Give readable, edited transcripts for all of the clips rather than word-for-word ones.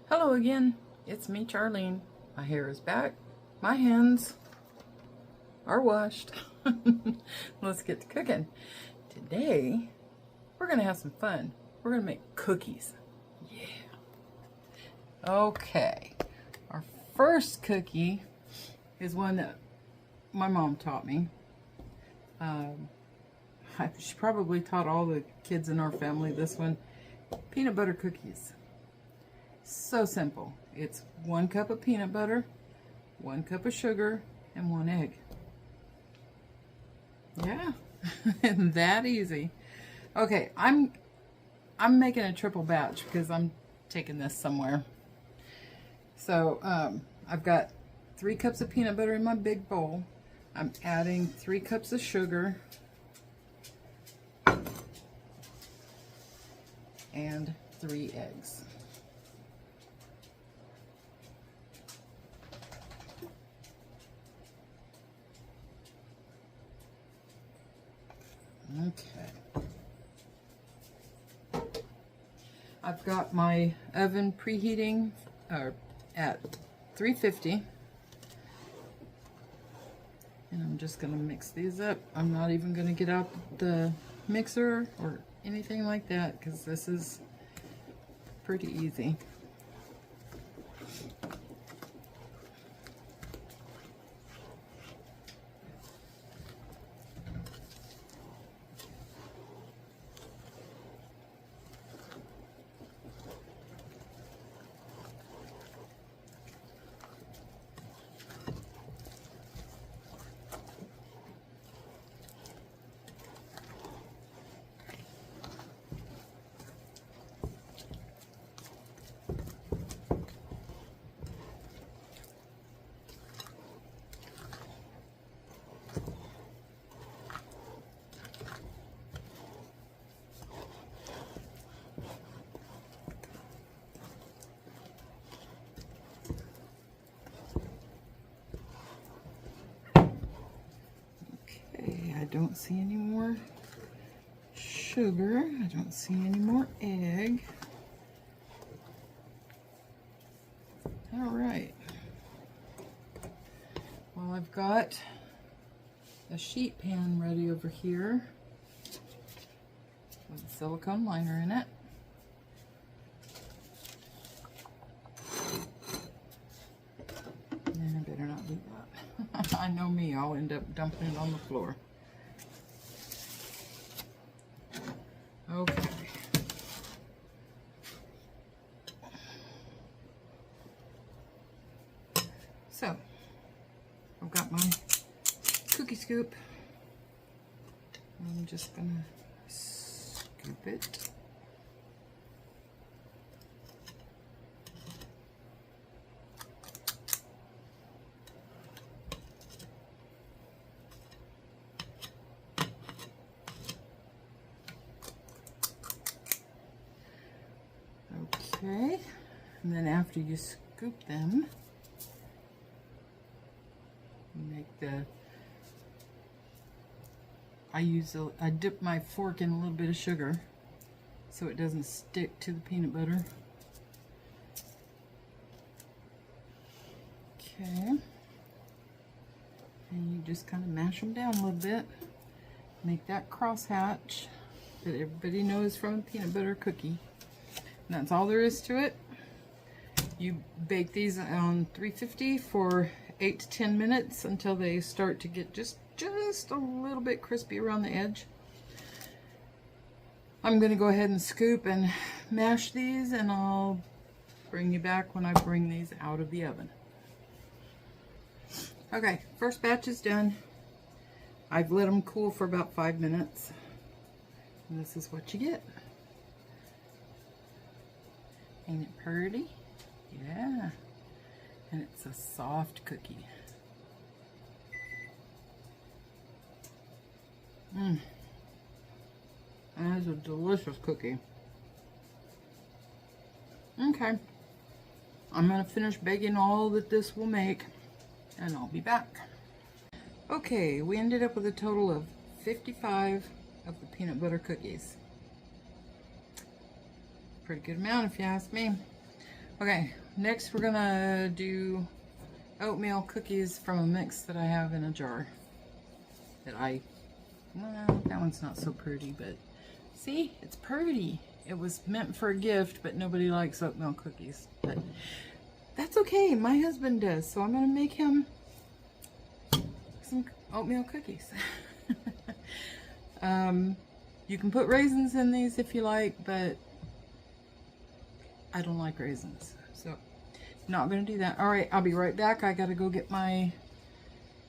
Hello again, it's me, Charlene. My hair is back, my hands are washed. Let's get to cooking. Today, we're gonna have some fun. We're gonna make cookies. Yeah. Okay, our first cookie is one that my mom taught me. She probably taught all the kids in our family this one. Peanut butter cookies. So simple. It's 1 cup of peanut butter, 1 cup of sugar, and 1 egg. Yeah, that easy. Okay, I'm making a triple batch because I'm taking this somewhere. So I've got 3 cups of peanut butter in my big bowl. I'm adding 3 cups of sugar and 3 eggs. Okay. I've got my oven preheating at 350. And I'm just going to mix these up. I'm not even going to get out the mixer or anything like that because this is pretty easy. I don't see any more sugar. I don't see any more egg. All right. Well, I've got a sheet pan ready over here with a silicone liner in it. And I better not do that. I know me, I'll end up dumping it on the floor. Okay. So, I've got my cookie scoop. I'm just gonna scoop it. Okay, and then after you scoop them, you make I dip my fork in a little bit of sugar so it doesn't stick to the peanut butter. Okay, and you just kind of mash them down a little bit, make that crosshatch that everybody knows from a peanut butter cookie. And that's all there is to it. You bake these on 350 for 8 to 10 minutes until they start to get just a little bit crispy around the edge. I'm going to go ahead and scoop and mash these, and I'll bring you back when I bring these out of the oven. Okay, first batch is done. I've let them cool for about 5 minutes. And this is what you get. Ain't it pretty? Yeah. And it's a soft cookie. That is a delicious cookie. Okay. I'm going to finish baking all that this will make, and I'll be back. Okay, we ended up with a total of 55 of the peanut butter cookies. Pretty good amount if you ask me. Okay, next we're gonna do oatmeal cookies from a mix that I have in a jar. Well, that one's not so pretty, but see, it's pretty. It was meant for a gift, but nobody likes oatmeal cookies. But that's okay, my husband does, so I'm gonna make him some oatmeal cookies. You can put raisins in these if you like, but I don't like raisins, so not gonna do that. All right, I'll be right back. I gotta go get my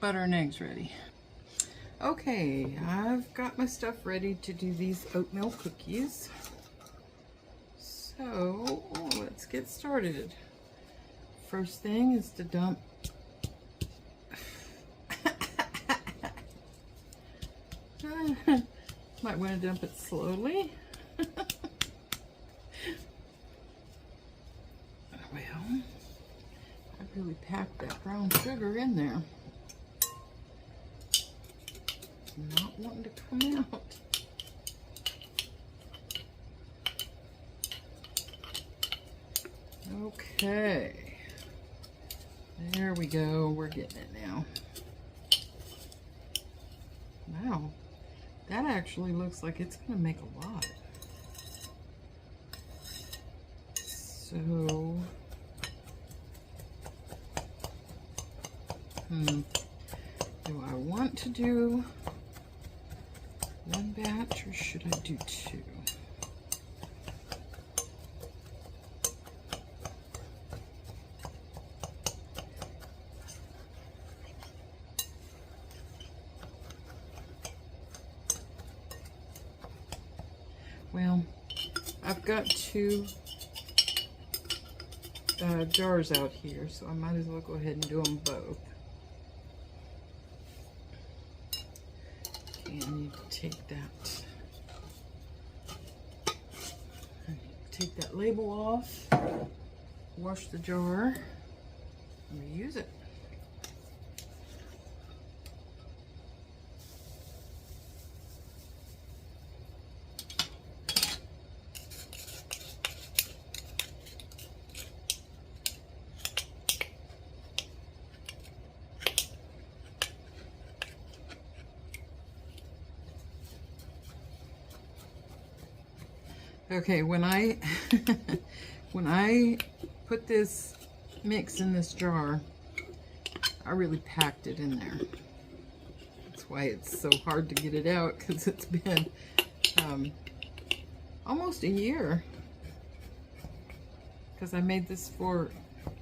butter and eggs ready. Okay, I've got my stuff ready to do these oatmeal cookies. So let's get started. First thing is to dump might want to dump it slowly. Well, I really packed that brown sugar in there. It's not wanting to come out. Okay. There we go. We're getting it now. Wow. That actually looks like it's going to make a lot. So, do I want to do one batch or should I do two? Well, I've got two jars out here, so I might as well go ahead and do them both. Okay, I need to take that. I need to take that label off, wash the jar, and reuse it. Okay, when I when I put this mix in this jar, I really packed it in there. That's why it's so hard to get it out, because it's been almost a year, because I made this for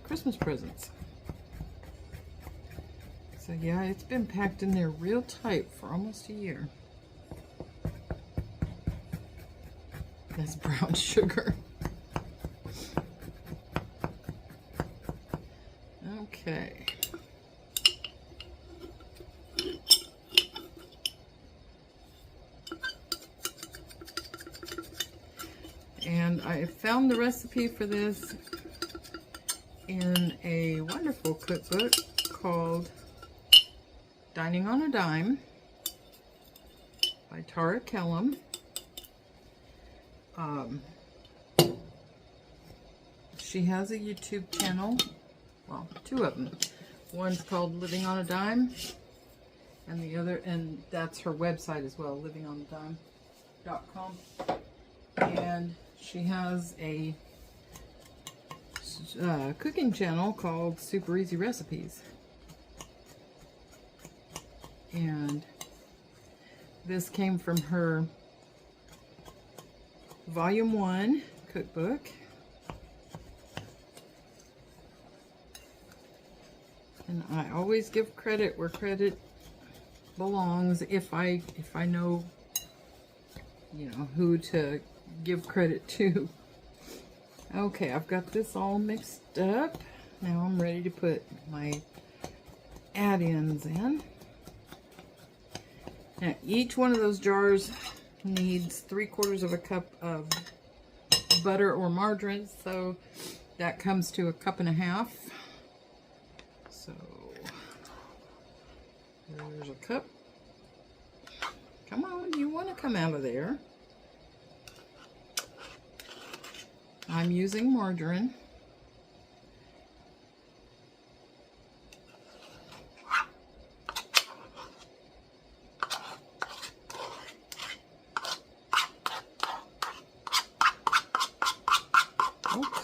Christmas presents. So yeah, it's been packed in there real tight for almost a year. That's brown sugar. Okay. And I found the recipe for this in a wonderful cookbook called Dining on a Dime by Tara Kellum. She has a YouTube channel, well, two of them. One's called Living on a Dime, and the other, and that's her website as well, livingonadime.com. And she has a cooking channel called Super Easy Recipes. And this came from her Volume 1 cookbook. And I always give credit where credit belongs if I know, you know, who to give credit to. Okay, I've got this all mixed up. Now I'm ready to put my add-ins in. Now each one of those jars needs 3/4 of a cup of butter or margarine, so that comes to 1.5 cups. So there's a cup. Come on, you want to come out of there. I'm using margarine.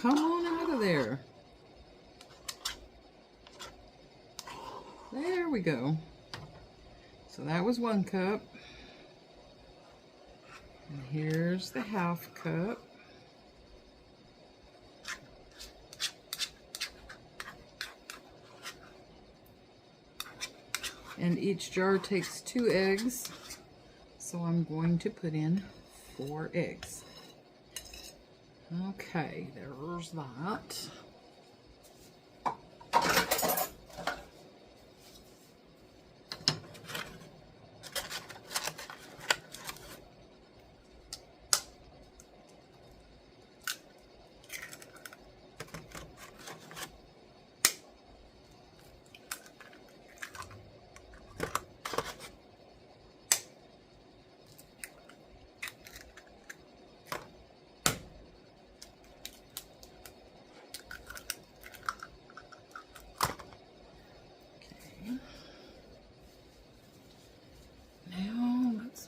come on out of there. There we go. So that was 1 cup. And here's the 1/2 cup. And each jar takes 2 eggs. So I'm going to put in 4 eggs. Okay, there's that.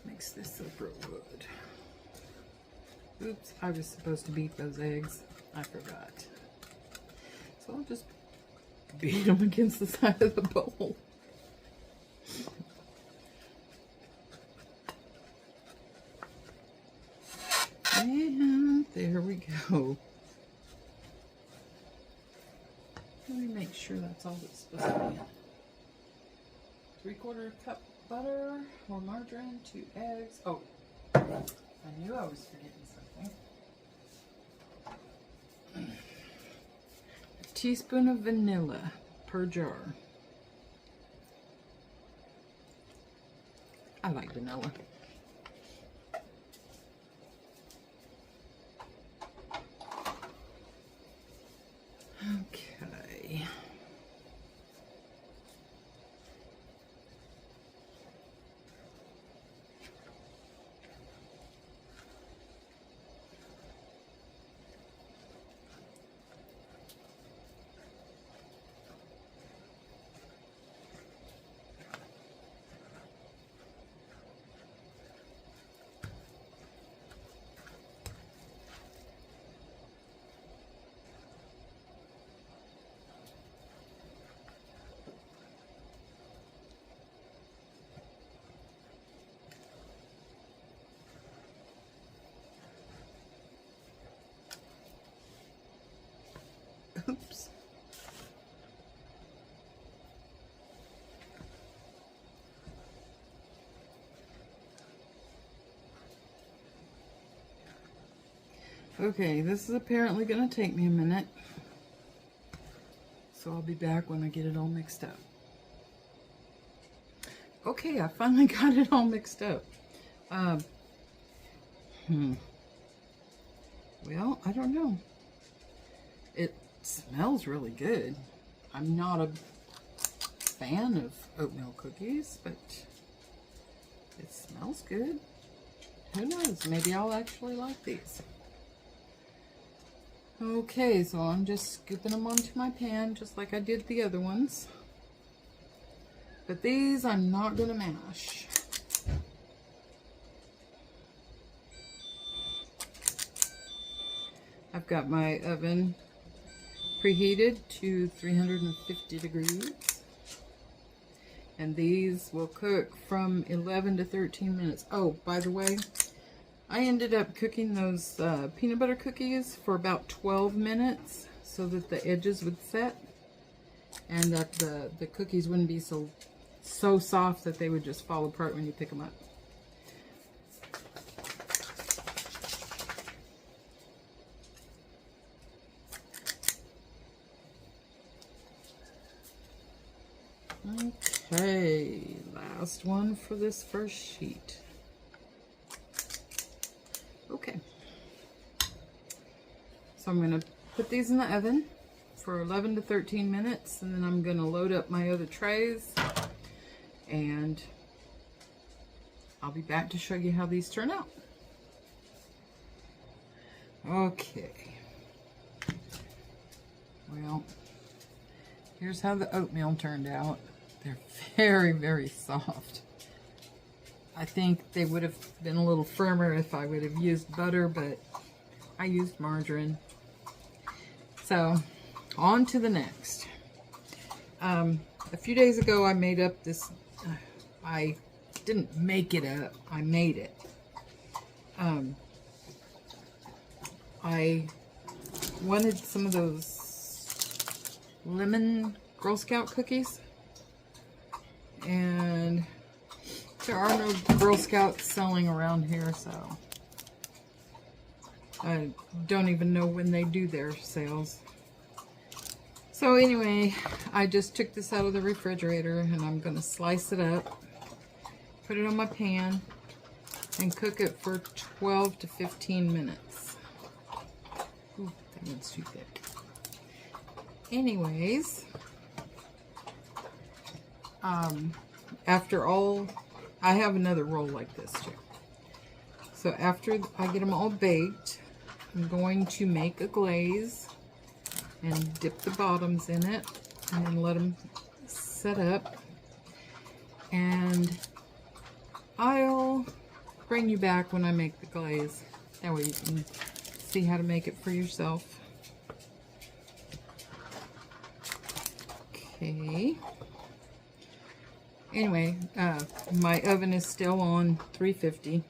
Mix this up real good. Oops, I was supposed to beat those eggs. I forgot. So I'll just beat them against the side of the bowl. And there we go. Let me make sure that's all that's supposed to be in. 3/4 cup butter or margarine, 2 eggs. Oh, I knew I was forgetting something. A teaspoon of vanilla per jar. I like vanilla. Okay. Oops. Okay, this is apparently going to take me a minute. So I'll be back when I get it all mixed up. Okay, I finally got it all mixed up. Well, I don't know. It smells really good. I'm not a fan of oatmeal cookies, but it smells good. Who knows? Maybe I'll actually like these. Okay, so I'm just scooping them onto my pan just like I did the other ones. But these I'm not going to mash. I've got my oven preheated to 350 degrees. And these will cook from 11 to 13 minutes. Oh, by the way, I ended up cooking those peanut butter cookies for about 12 minutes so that the edges would set and that the cookies wouldn't be so soft that they would just fall apart when you pick them up. Okay, last one for this first sheet. Okay, so I'm going to put these in the oven for 11 to 13 minutes, and then I'm going to load up my other trays, and I'll be back to show you how these turn out. Okay, well, here's how the oatmeal turned out. They're very, very soft. I think they would have been a little firmer if I would have used butter, but I used margarine. So, on to the next. A few days ago, I made up this, I didn't make it up, I made it. I wanted some of those lemon Girl Scout cookies, and there are no Girl Scouts selling around here, so I don't even know when they do their sales. So anyway, I just took this out of the refrigerator and I'm going to slice it up, put it on my pan, and cook it for 12 to 15 minutes. Ooh, that one's too thick. Anyways, after all, I have another roll like this too. So after I get them all baked, I'm going to make a glaze and dip the bottoms in it and then let them set up. And I'll bring you back when I make the glaze. That way you can see how to make it for yourself. Okay. Anyway, my oven is still on 350.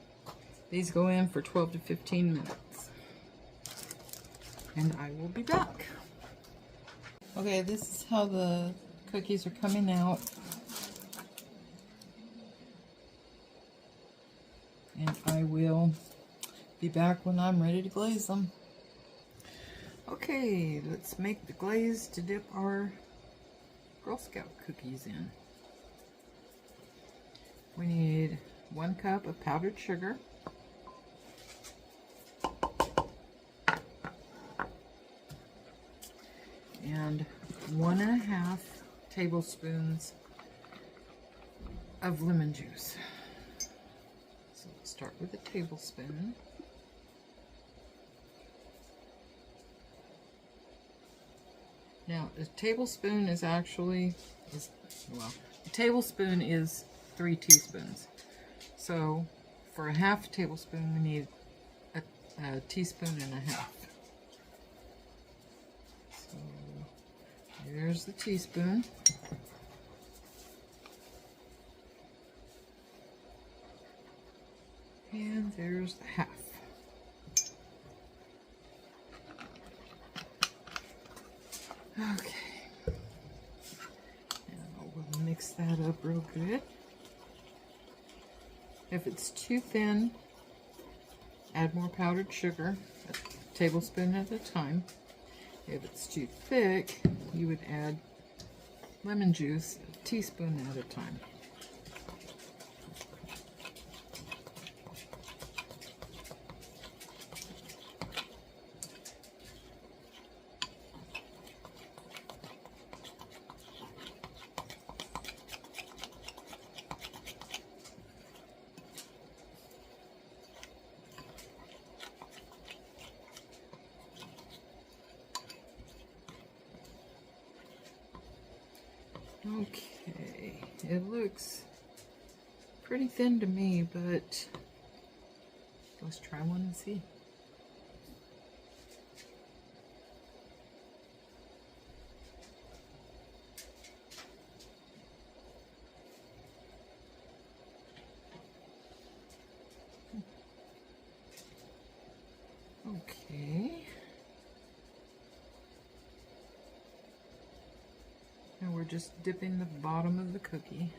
These go in for 12 to 15 minutes. And I will be back. Okay, this is how the cookies are coming out. And I will be back when I'm ready to glaze them. Okay, let's make the glaze to dip our Girl Scout cookies in. We need 1 cup of powdered sugar, and 1.5 tablespoons of lemon juice. So let's start with a tablespoon. Now, a tablespoon is actually, a tablespoon is 3 teaspoons. So, for 1/2 tablespoon, we need a teaspoon and 1/2. So, there's the teaspoon. And there's the 1/2. Okay. Now we'll mix that up real good. If it's too thin, add more powdered sugar, a tablespoon at a time. If it's too thick, you would add lemon juice, a teaspoon at a time. Okay, it looks pretty thin to me, but let's try one and see. Okay. And we're just dipping the bottom of the cookie.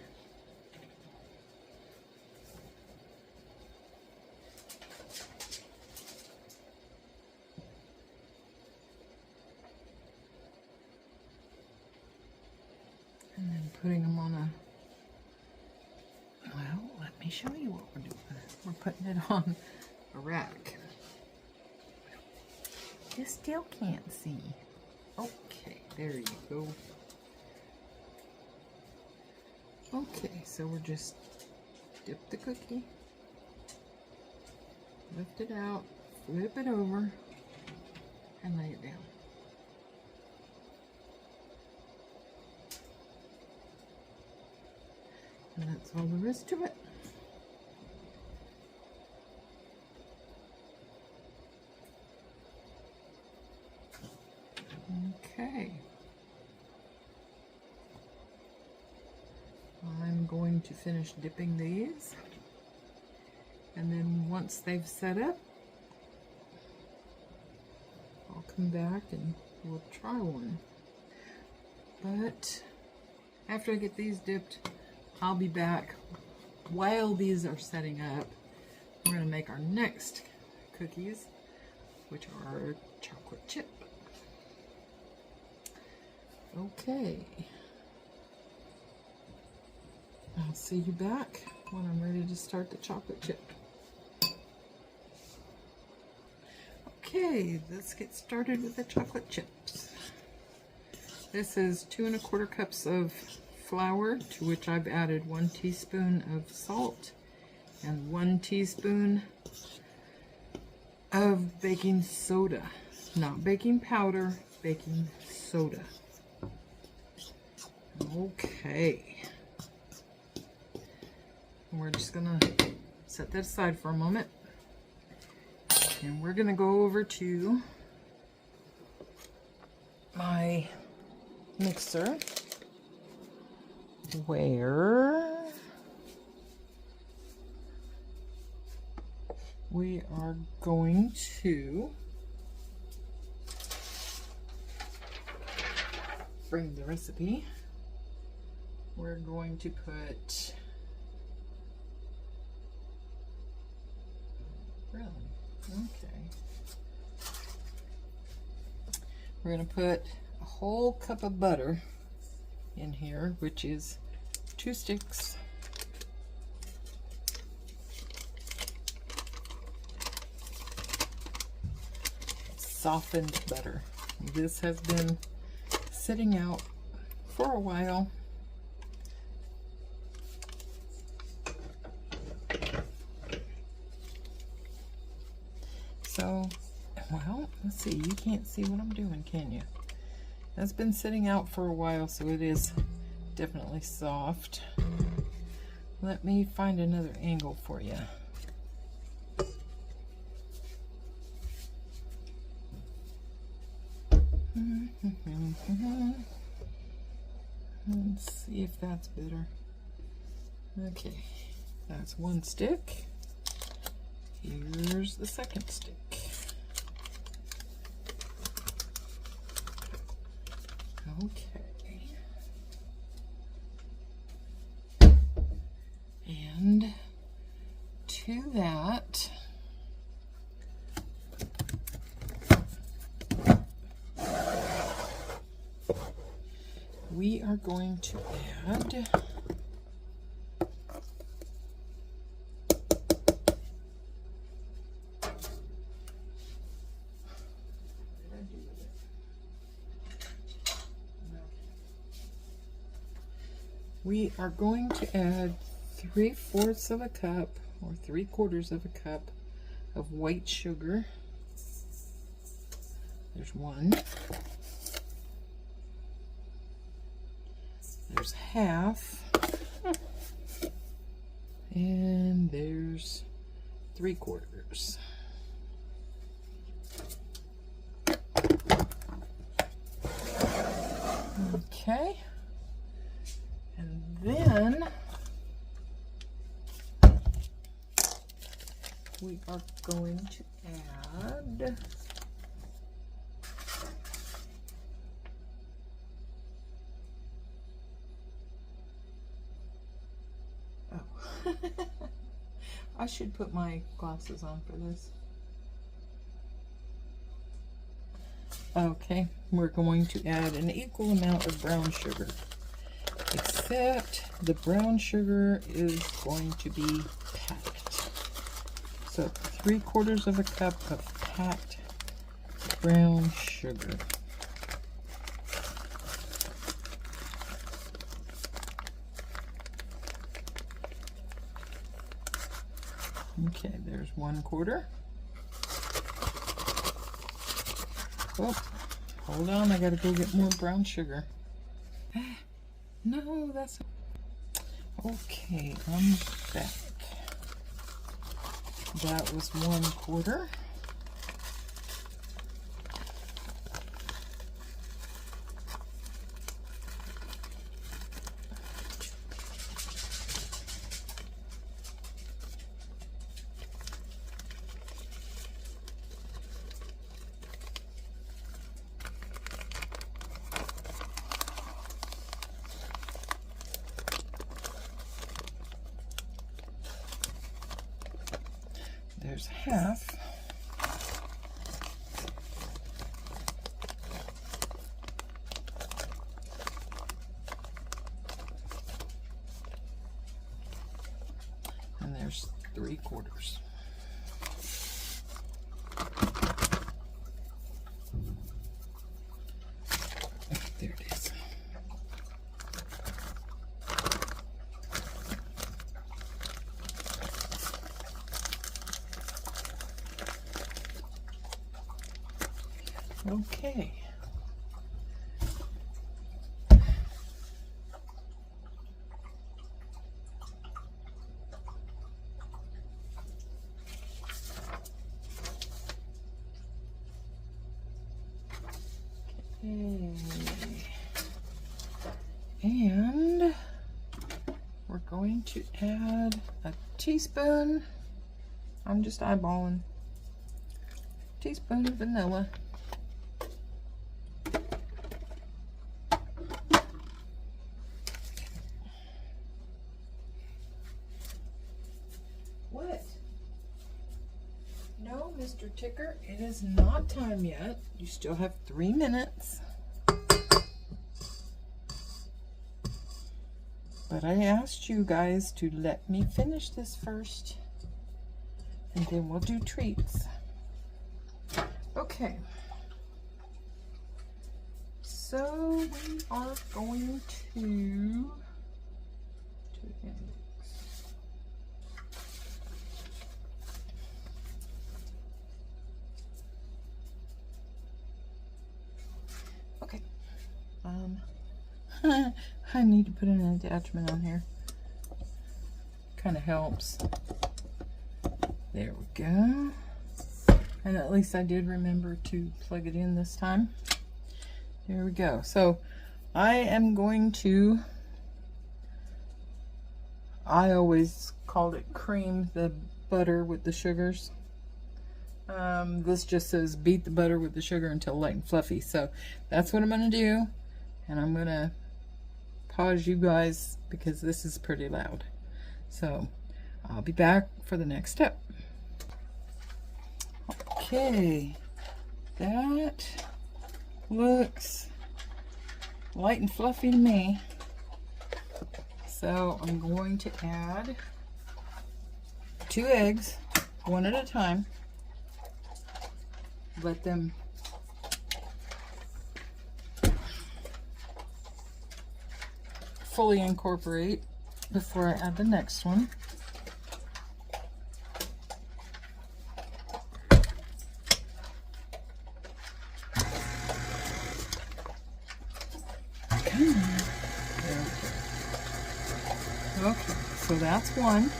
And then putting them on a, well, let me show you what we're doing. We're putting it on a rack. You still can't see. Okay, there you go. Okay, so we're just dip the cookie, lift it out, flip it over, and lay it down. And that's all there is to it. to finish dipping these. And then once they've set up, I'll come back and we'll try one. But after I get these dipped, I'll be back. While these are setting up, we're going to make our next cookies, which are chocolate chip. Okay. I'll see you back when I'm ready to start the chocolate chip. Okay, let's get started with the chocolate chips. This is 2 1/4 cups of flour, to which I've added 1 teaspoon of salt and 1 teaspoon of baking soda. Not baking powder, baking soda. Okay. We're just gonna set that aside for a moment. And we're gonna go over to my mixer where we are going to bring the recipe. We're going to put, really? Okay. We're going to put a whole cup of butter in here, which is 2 sticks. Softened butter. This has been sitting out for a while. So, well, let's see. You can't see what I'm doing, can you? That's been sitting out for a while, so it is definitely soft. Let me find another angle for you. Let's see if that's better. Okay, that's 1 stick. Here's the second stick. Okay. And to that, we are going to add we are going to add 3/4 of a cup or 3/4 of a cup of white sugar. There's 1. There's 1/2. And there's 3/4. Okay. And then we are going to add I should put my glasses on for this. Okay, we're going to add an equal amount of brown sugar. Except the brown sugar is going to be packed. So 3/4 of a cup of packed brown sugar. Okay, there's 1/4. Oh, hold on, I gotta go get more brown sugar. No, that's okay. I'm back. That was 1/4. half. And there's 3/4. There it is. Okay. And we're going to add a teaspoon, I'm just eyeballing, teaspoon of vanilla. What? No, Mr. Ticker, it is not time yet. You still have 3 minutes. But I asked you guys to let me finish this first, and then we'll do treats. Okay. So we are going to index. Okay. I need to put an attachment on here. Kind of helps. There we go. And at least I did remember to plug it in this time. There we go. So I am going to, I always called it cream the butter with the sugars. This just says beat the butter with the sugar until light and fluffy. So that's what I'm going to do. And I'm going to pause you guys because this is pretty loud. So I'll be back for the next step. Okay, that looks light and fluffy to me. So I'm going to add 2 eggs, one at a time. Let them fully incorporate before I add the next one. Okay, so that's one.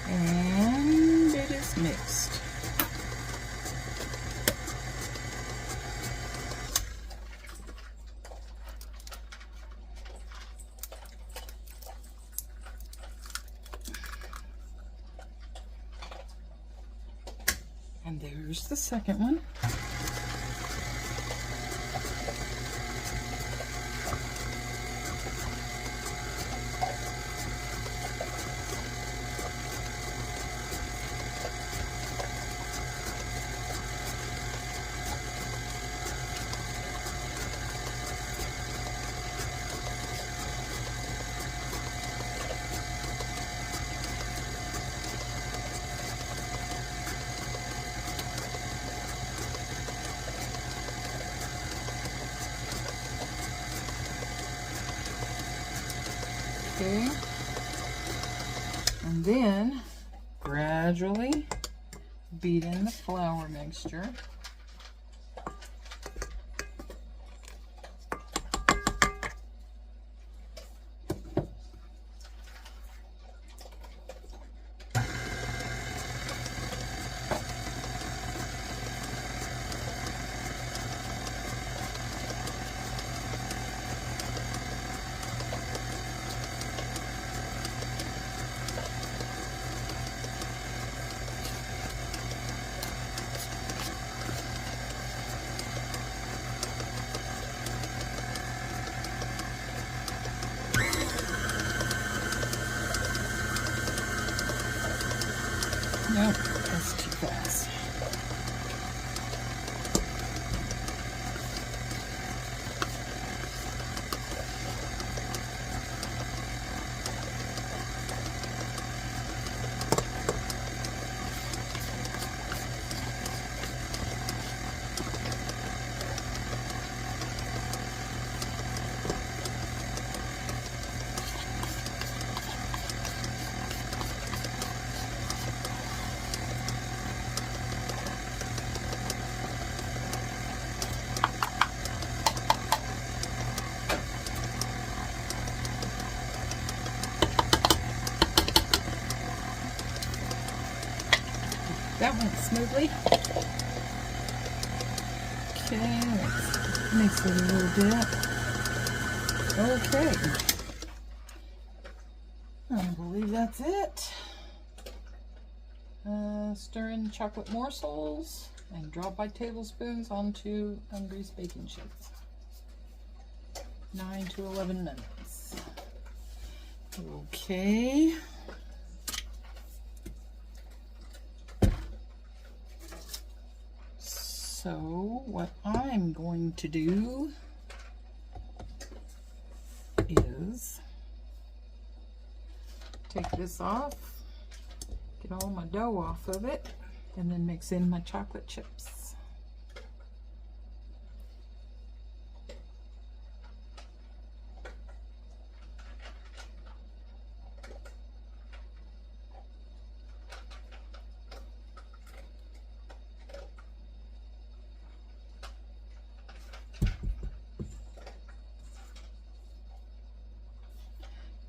And it is mixed. And there's the second one. Okay, and then gradually beat in the flour mixture. That's too fast. That went smoothly. Okay, let's mix it a little bit. Okay. I believe that's it. Stir in chocolate morsels and drop by tablespoons onto ungreased baking sheets. 9 to 11 minutes. Okay. So what I'm going to do is take this off, get all my dough off of it, and then mix in my chocolate chips.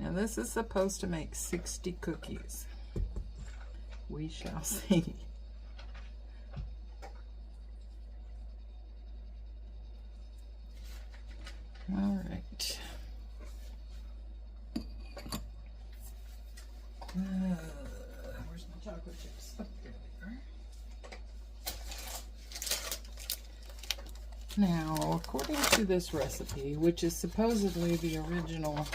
Now this is supposed to make 60 cookies. We shall see. All right. Where's my chocolate chips? Oh, there they are. Now, according to this recipe, which is supposedly the original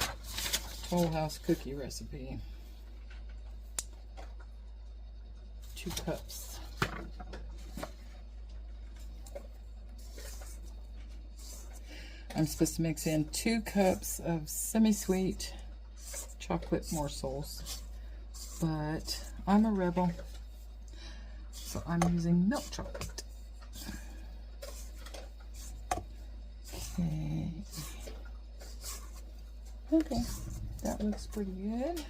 Toll House cookie recipe, 2 cups. I'm supposed to mix in 2 cups of semi-sweet chocolate morsels, but I'm a rebel, so I'm using milk chocolate. Okay, that looks pretty good.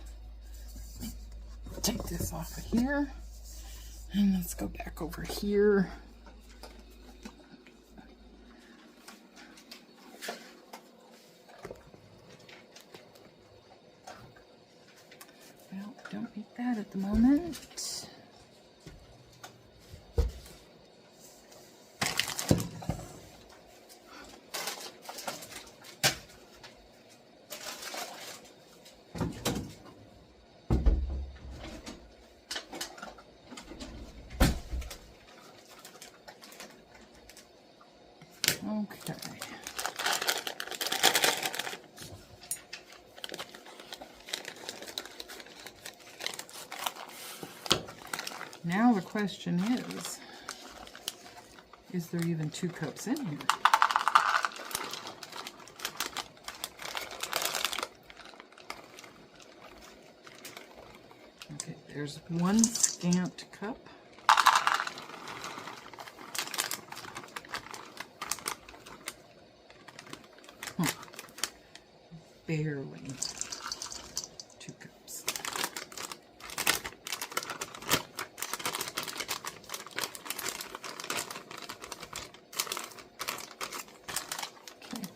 Take this off of here, and let's go back over here. Well, don't eat that at the moment. Okay. Now the question is there even 2 cups in here? Okay, there's 1 scant cup. Barely 2 cups. Okay.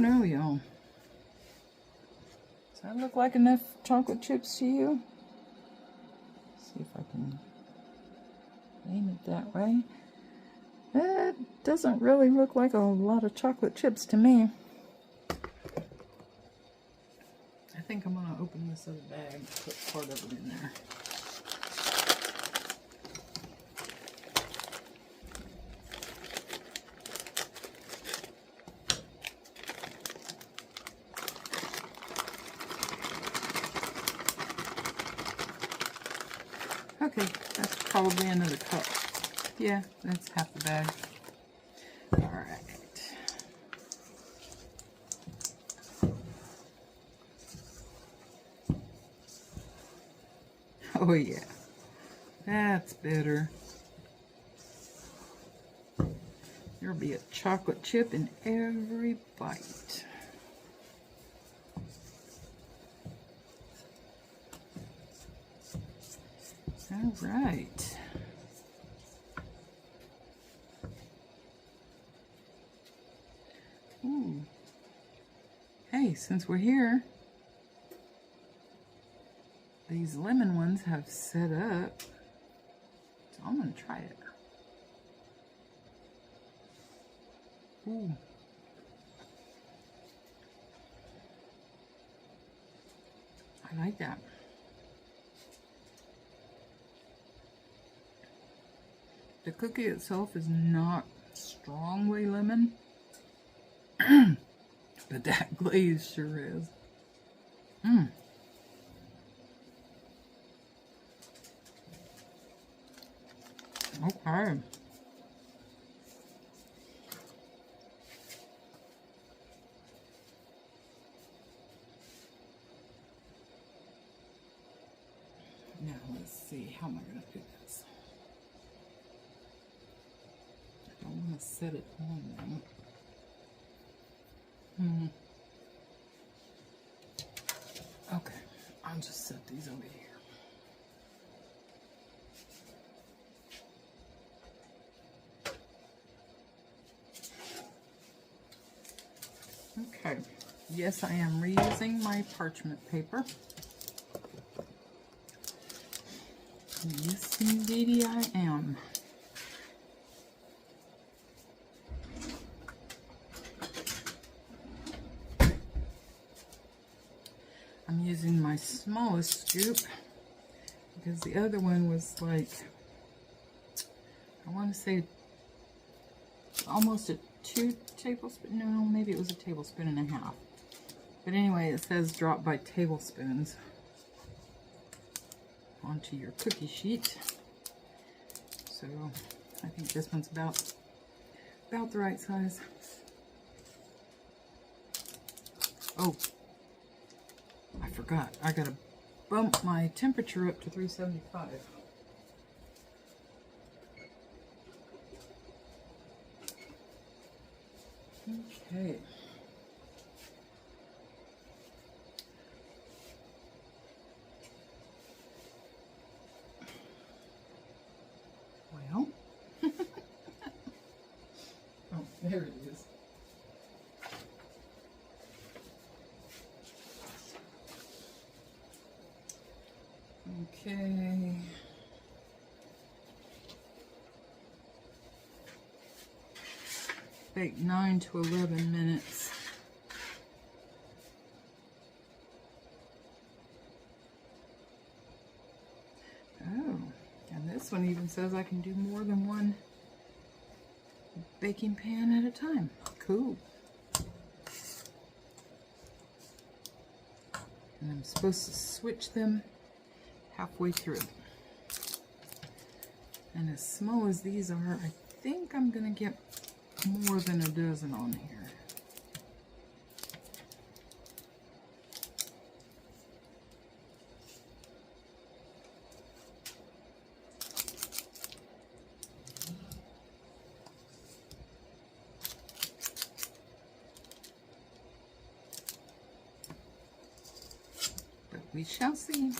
don't know, y'all. Does that look like enough chocolate chips to you? See if I can aim it that way. That doesn't really look like a lot of chocolate chips to me. I think I'm going to open this other bag and put part of it in there. Okay, that's probably another cup. Yeah, that's half the bag. All right. Oh yeah, that's better. There'll be a chocolate chip in every bite. All right. Ooh. Hey, since we're here, these lemon ones have set up, so I'm going to try it. Ooh. I like that. The cookie itself is not strongly lemon, but that glaze sure is. Mmm. Okay. Now let's see, how am I going to do this? I don't want to set it on them. Okay, I'll just set these over here. Okay, yes, I am reusing my parchment paper. Yes, indeedy I am. I'm using my smallest scoop because the other one was like, I want to say almost a 2 tablespoons. No, maybe it was a tablespoon and a half. But anyway, it says drop by tablespoons onto your cookie sheet. So I think this one's about the right size. Oh, I forgot. I gotta bump my temperature up to 375. Okay. Well. Oh, there it is. Okay. Bake 9 to 11 minutes. Oh, and this one even says I can do more than one baking pan at a time. Cool. And I'm supposed to switch them halfway through. And as small as these are, I think I'm going to get more than a dozen on here. But we shall see.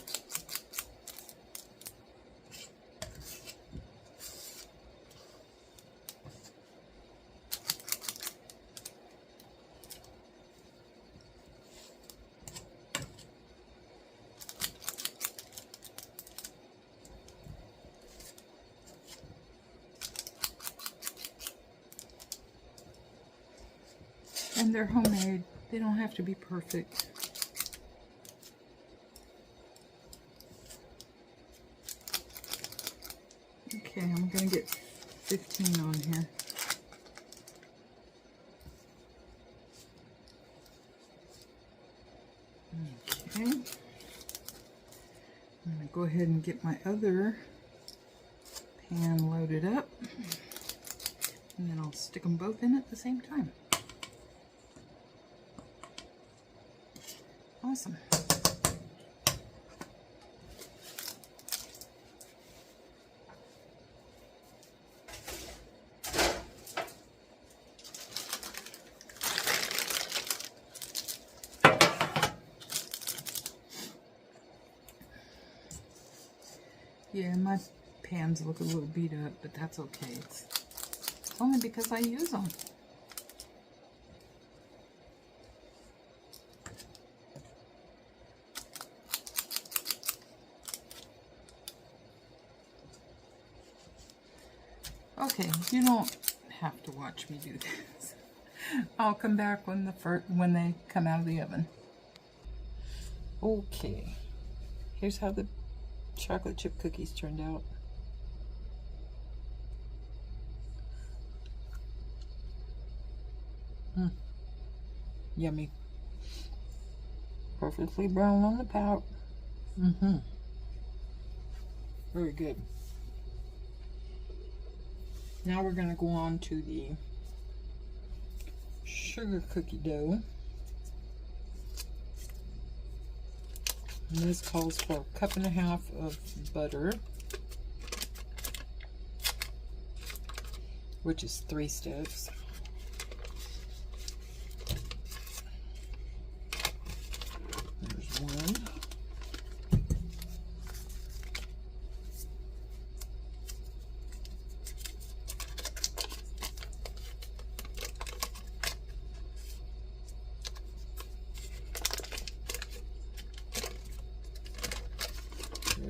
And they're homemade. They don't have to be perfect. Okay, I'm going to get 15 on here. Okay. I'm going to go ahead and get my other pan loaded up. And then I'll stick them both in at the same time. Awesome. Yeah, my pans look a little beat up, but that's okay. It's only because I use them. Okay, you don't have to watch me do this. I'll come back when they come out of the oven. Okay, here's how the chocolate chip cookies turned out. Yummy. Perfectly brown on the pout. Very good. Now we're going to go on to the sugar cookie dough. And this calls for 1.5 cups of butter, which is 3 sticks. There's 1.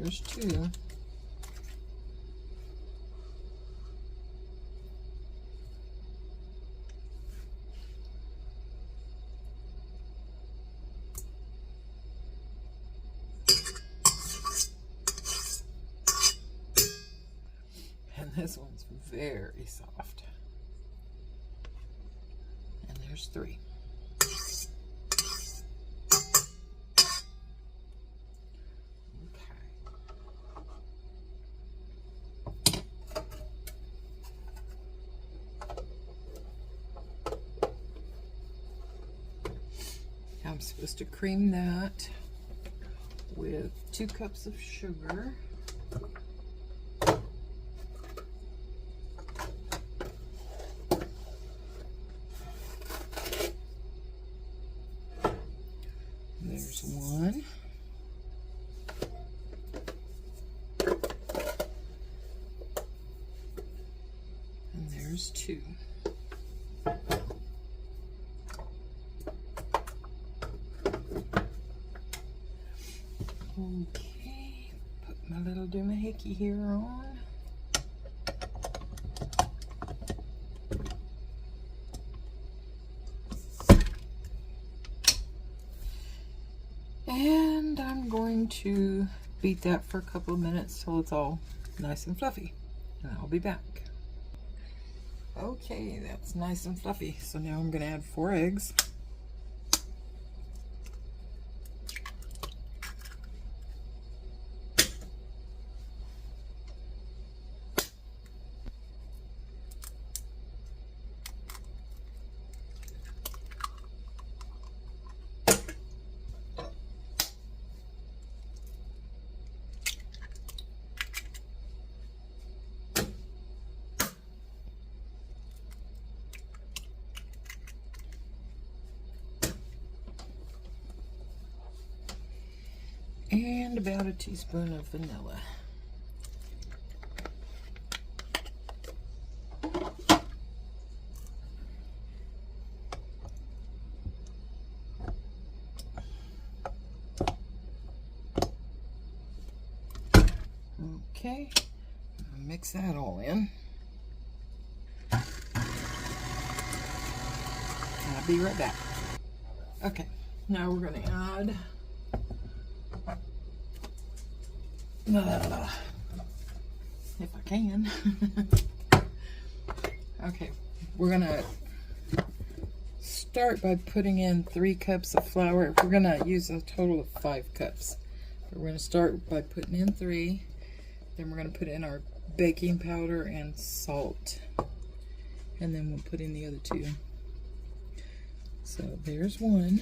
There's 2. And this one's very soft. And there's 3. I'm supposed to cream that with 2 cups of sugar. There's 1. And there's 2. Okay, put my little doohickey here on. And I'm going to beat that for a couple of minutes till it's all nice and fluffy. And I'll be back. Okay, that's nice and fluffy. So now I'm going to add 4 eggs. And about a teaspoon of vanilla. Okay, mix that all in. I'll be right back. Okay, now we're going to add if I can. Okay, we're going to start by putting in 3 cups of flour. We're going to use a total of 5 cups. But we're going to start by putting in 3. Then we're going to put in our baking powder and salt. And then we'll put in the other 2. So there's 1.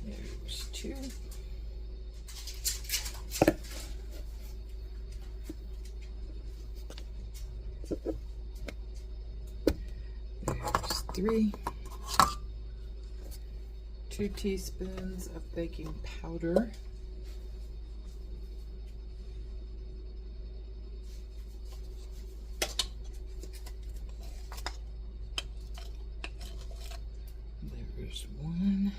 There's 2. There's 3. 2 teaspoons of baking powder. There's 1.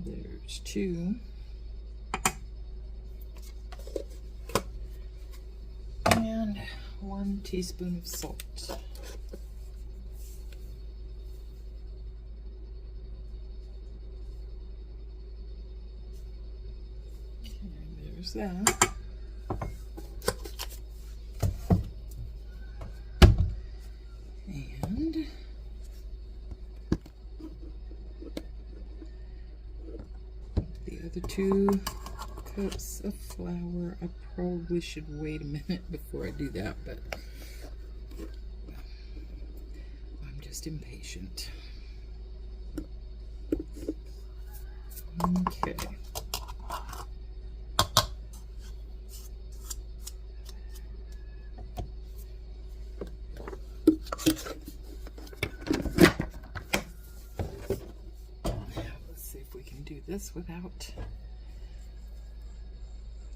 There's 2. And 1 teaspoon of salt. Okay, there's that. And the other 2 cups of flour. I probably should wait a minute before I do that, but I'm just impatient. Okay. Let's see if we can do this without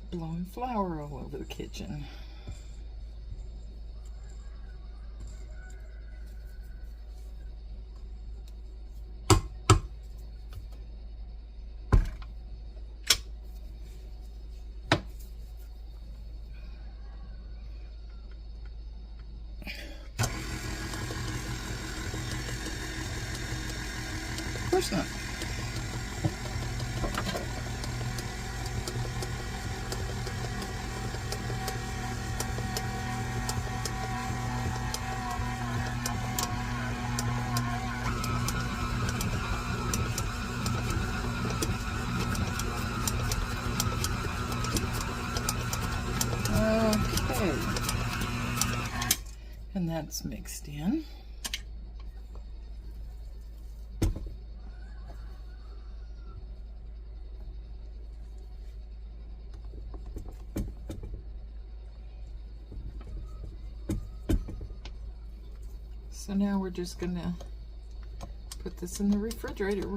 blowing flour all over the kitchen. Of course not. Okay, and that's mixed in. So now we're just gonna put this in the refrigerator.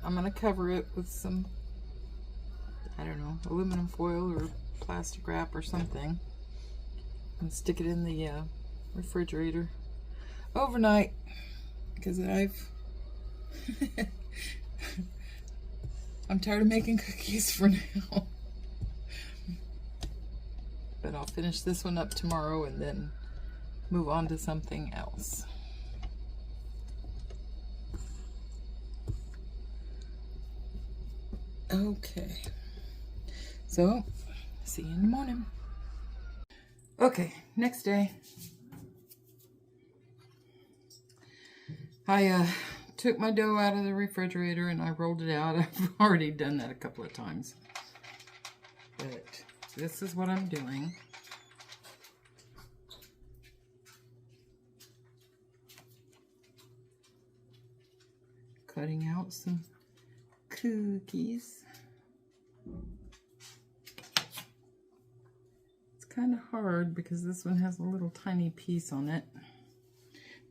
I'm gonna cover it with some, I don't know, aluminum foil or plastic wrap or something, and stick it in the refrigerator overnight, because I'm tired of making cookies for now. But I'll finish this one up tomorrow and then move on to something else. Okay, so see you in the morning. Okay, next day. I took my dough out of the refrigerator and I rolled it out. I've already done that a couple of times, but this is what I'm doing. Cutting out some cookies. It's kind of hard because this one has a little tiny piece on it,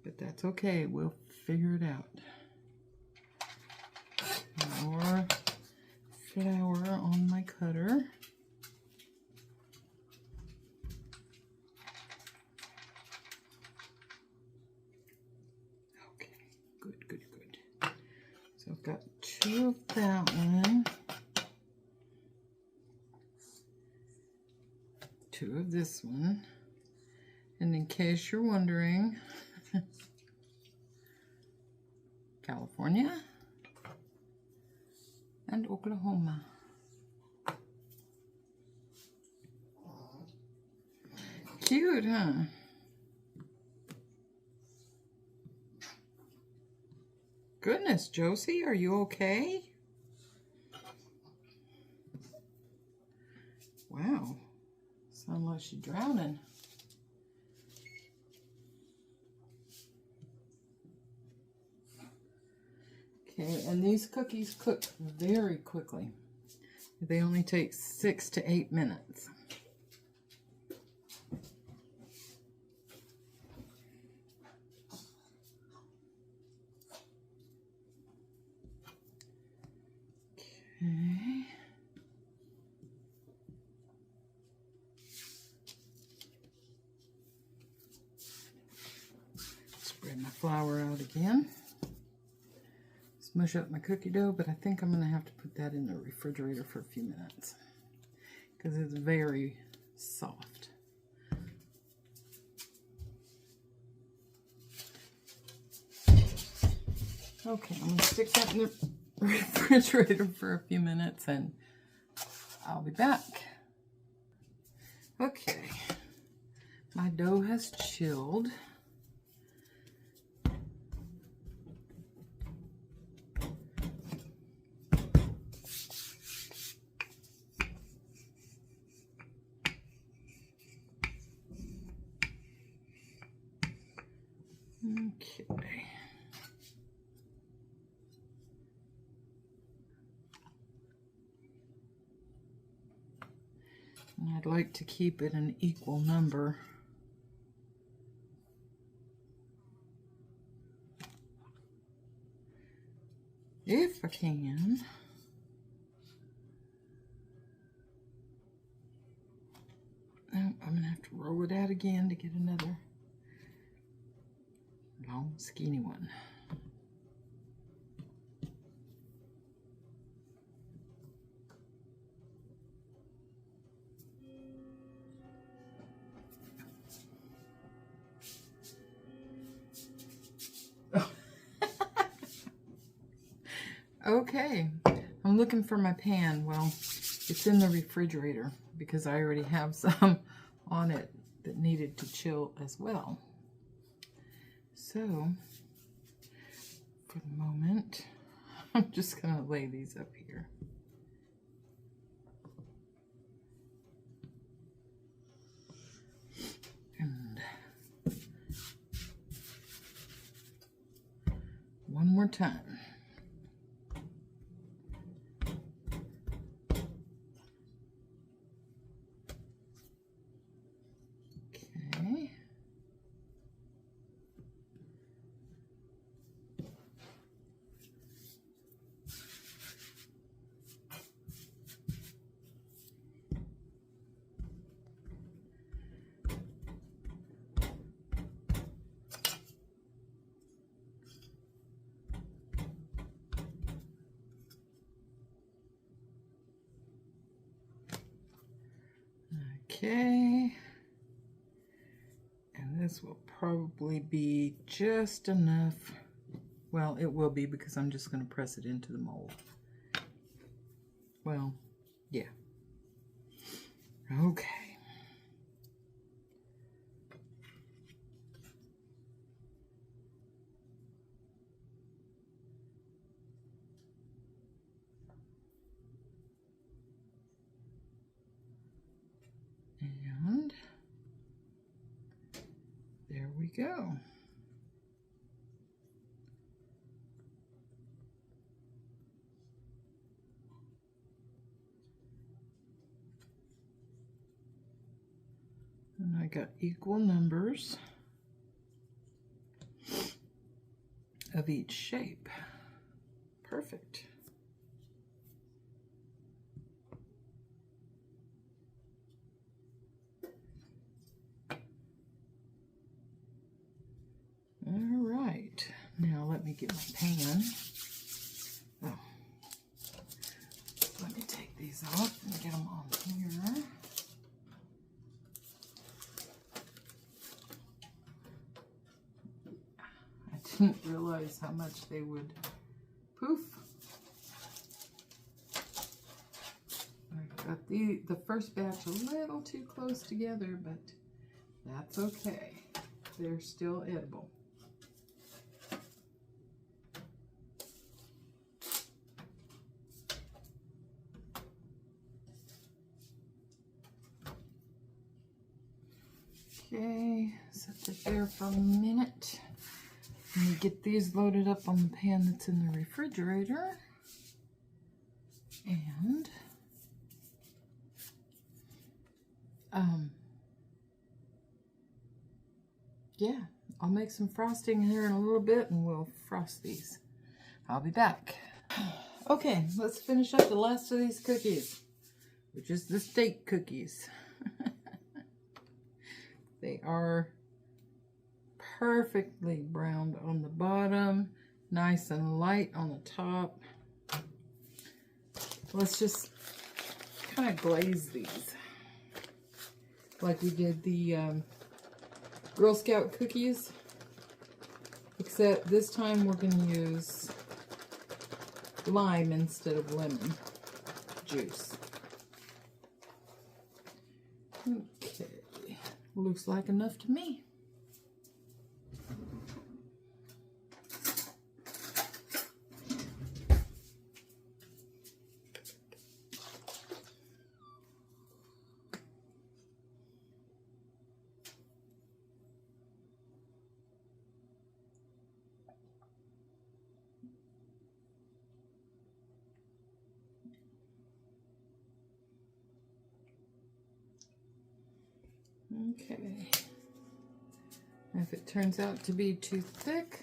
but that's okay. We'll figure it out. More flour on my cutter. Okay, good, good, good. So I've got 2 of that one. 2 of this one. And in case you're wondering, California and Oklahoma. Cute, huh? Goodness, Josie, are you okay? Wow, sounds like she's drowning. Okay, and these cookies cook very quickly. They only take 6 to 8 minutes. Okay. Spread my flour out again. Smush up my cookie dough, but I think I'm going to have to put that in the refrigerator for a few minutes because it's very soft. Okay, I'm going to stick that in the refrigerator for a few minutes and I'll be back. Okay, my dough has chilled. Okay. And I'd like to keep it an equal number. If I can. Oh, I'm going to have to roll it out again to get another long, skinny one. Okay, I'm looking for my pan. Well, it's in the refrigerator because I already have some on it that needed to chill as well. So, for the moment, I'm just going to lay these up here. And one more time. Okay. Okay, and this will probably be just enough. Well, it will be because I'm just going to press it into the mold. Well, yeah. Okay. And there we go. And I got equal numbers of each shape. Perfect. All right, now let me get my pan. Oh, let me take these off and get them on here. didn't realize how much they would poof. I got the first batch a little too close together, but that's okay. They're still edible. Okay, set that there for a minute. Let me get these loaded up on the pan that's in the refrigerator. And yeah, I'll make some frosting here in a little bit and we'll frost these. I'll be back. Okay, let's finish up the last of these cookies, which is the steak cookies. They are perfectly browned on the bottom, nice and light on the top. Let's just kind of glaze these like we did the Girl Scout cookies, except this time we're going to use lime instead of lemon juice. Okay, looks like enough to me. Okay, if it turns out to be too thick,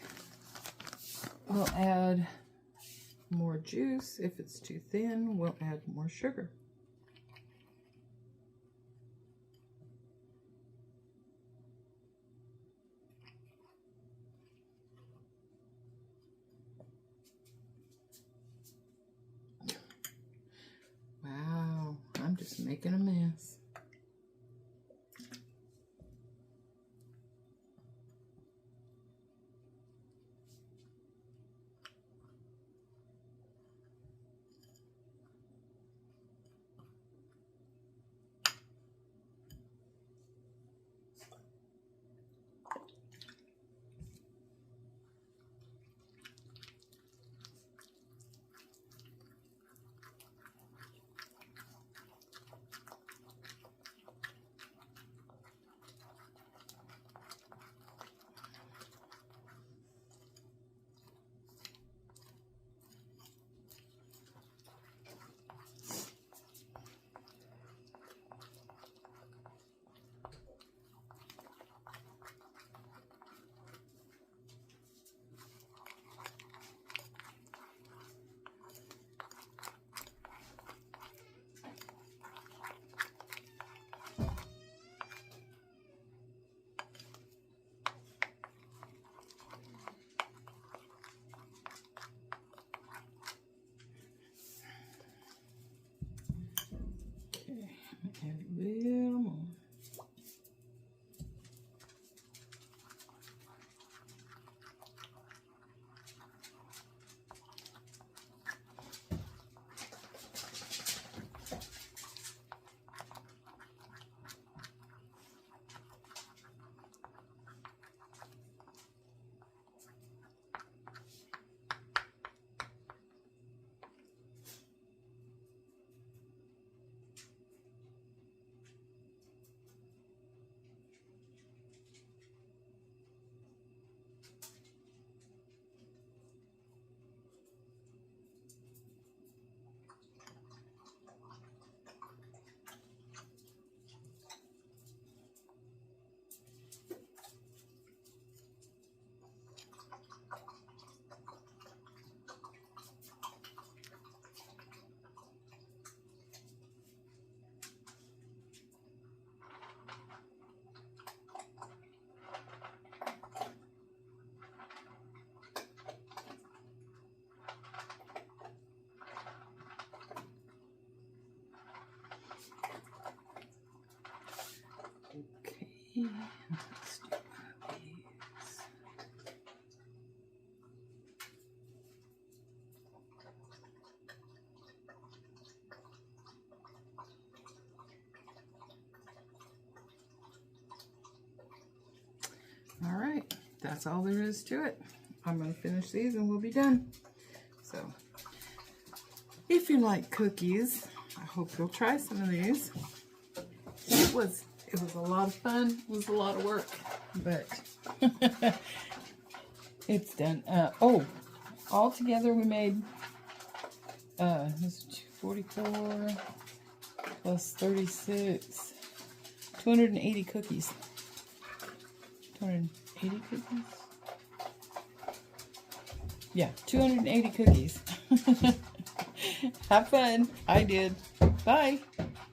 we'll add more juice. If it's too thin, we'll add more sugar. Wow, I'm just making a mess. Add a little more. Okay, let's do one of these. that's all there is to it. I'm going to finish these and we'll be done. So, if you like cookies, I hope you'll try some of these. It was a lot of fun. It was a lot of work, but it's done. Oh, all together we made this 244 plus 36, 280 cookies. 280 cookies? Yeah, 280 cookies. Have fun. I did. Bye.